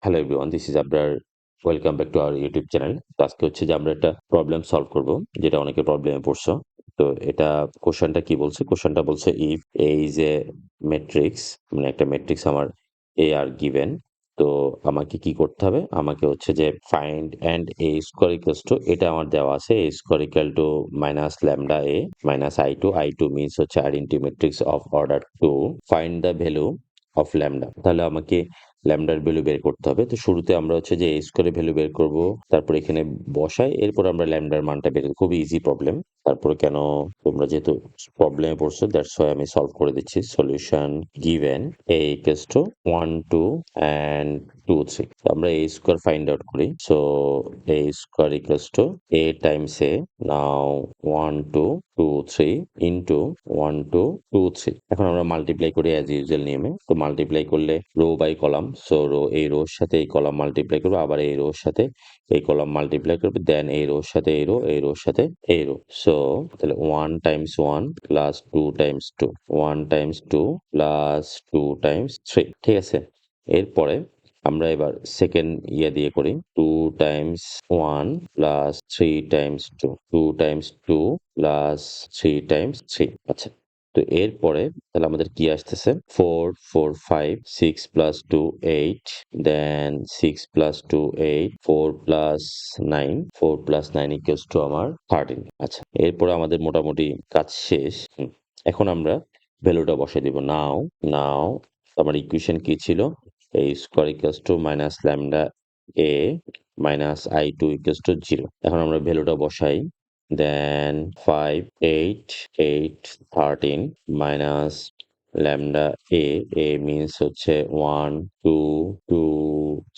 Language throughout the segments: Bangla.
Hello everyone, this is Abrar. Welcome back to our YouTube channel. তো আজকে হচ্ছে যে আমরা একটা প্রবলেম সলভ করব, যেটা অনেকে প্রবলেমে পড়ছো। তো এটা কোশ্চেনটা কি বলছে? কোশ্চেনটা বলছে if A is a matrix, মানে একটা ম্যাট্রিক্স আমার এ আর গিভেন। তো আমাকে কি করতে হবে? আমাকে হচ্ছে যে find and A square equals to, এটা আমার দেওয়া আছে A square equal to minus lambda A minus I two means হচ্ছে identity matrix of order two. Find the value of lambda. তাহলে আমাকে ল্যামডার ভ্যালু বের করতে হবে। তো শুরুতে আমরা হচ্ছে যে এ স্কোয়ারের ভ্যালু বের করব, তারপর এখানে বসাই, এরপর আমরা ল্যামডার মানটা বের করব। খুবই ইজি প্রবলেম। তারপরে কেন তোমরা যেহেতু প্রবলেমে পড়ছো, দ্যাটস হোয়াই আমি সলভ করে দিচ্ছি। Solution given a equals to 1 2 and 2 3। আমরা এ স্কোয়ার ফাইন্ড আউট করি। সো এ স্কোয়ার ইকুয়ালস টু এ টাইমস এ, নাও 1 2 2 3 ইন্টু 1 2 2 3। এখন আমরা মাল্টিপ্লাই করি অ্যাজ ইউজুয়াল নিয়মে। তো মাল্টিপ্লাই করলে রো বাই কলাম, সো এই রোর সাথে এই কলাম মাল্টিপ্লাই করবো, আবার এই রোর সাথে এই কলাম মাল্টিপ্লাই করবো, দেন এই রোর সাথে এই রোর সাথে এই রো। সো তাহলে 1 Times 1 plus 2 Times 2, 1 Times 2 plus 2 Times 3। ঠিক আছে, এরপরে আমরা এবার সেকেন্ড দিয়ে করি। 2 Times 1 plus 3 Times 2, 2 Times 2 plus 3 Times 3। আচ্ছা, তো এরপরে তাহলে আমাদের কি আসতেছে? 4 4 5 6 plus 2 8, then 6 plus 2 8, 4 plus 9, 4 plus 9 equals to আমার 13। আচ্ছা, এরপরে আমাদের মোটামুটি কাজ শেষ। এখন আমরা ভ্যালুটা বসাই দিব। নাও নাও আমার ইকুয়েশন কি ছিল? a square equals two minus lambda A minus I2 equals to 0। এখন আমরা ভ্যালুটা বসাই। দেন 5 8 8 13 মাইনাস ল্যামডা এ মিনস হচ্ছে 1 2 2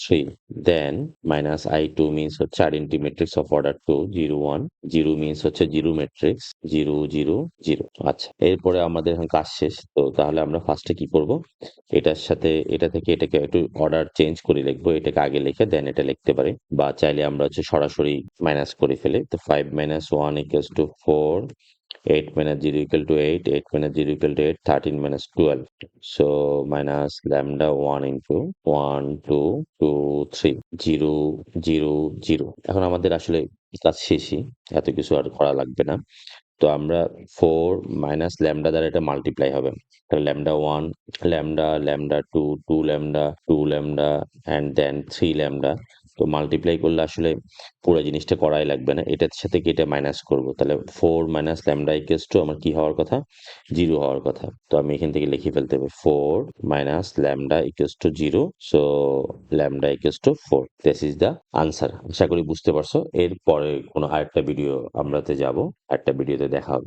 3, দেন মাইনাস I2 মিনস হচ্ছে identity matrix of order 2 0 1, 0 means হচ্ছে 0 ম্যাট্রিক্স 0 0 0। আচ্ছা, এরপরে আমাদের এখন কাজ শেষ। তো তাহলে আমরা ফার্স্টে কি করব? এটার সাথে এটা থেকে এটাকে একটু অর্ডার চেঞ্জ করে লিখবো। এটাকে আগে লিখে দেন এটা লিখতে পারি, বা চাইলে আমরা হচ্ছে সরাসরি মাইনাস করে ফেলি। তো 5 minus 1 equals to 4, 8 minus 0 equal to 8, 8 minus 0 equal to 8, 13 minus 12. So minus lambda 1 into 1 2 2 3 0 0 0। এখন আমাদের আসলে কাজ শেষই, এত কিছু আর করা লাগবে না। তো আমরা 4 মাইনাস ল্যামডা দ্বারা এটা মাল্টিপ্লাই হবে। তাহলে lambda 1 lambda lambda 2 2 lambda 2 lambda and then 3 lambda. তো মাল্টিপ্লাই করলে আসলে পুরো জিনিসটা করাই লাগবে না, এটার সাথে কি এটা মাইনাস করব। তাহলে 4 মাইনাস ল্যামডা ইকুয়ালস টু আমার কি হওয়ার কথা? 0 হওয়ার কথা। তো আমি এখান থেকে লিখে ফেলতে হবে 4 minus lambda equals to 0। So lambda equals to 4। This is the answer. আশা করি বুঝতে পারছো। এরপরে কোনো আরেকটা ভিডিও আমরাতে যাব, আরেকটা ভিডিওতে দেখা হবে।